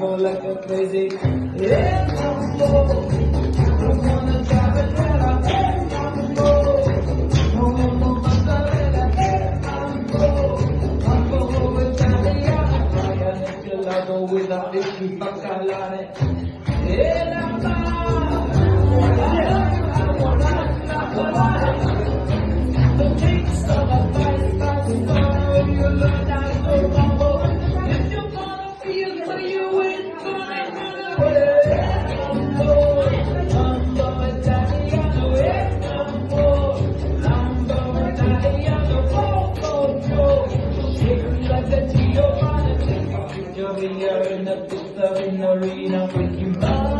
go like a crazy. Yeah, Lambo. I wanna drive it till I get Lambo. No more Maserati, hey, Lambo. Lambo Italiano, vaya nel with a dicky bacalare. Hey, Lambo. In the arena, breaking down.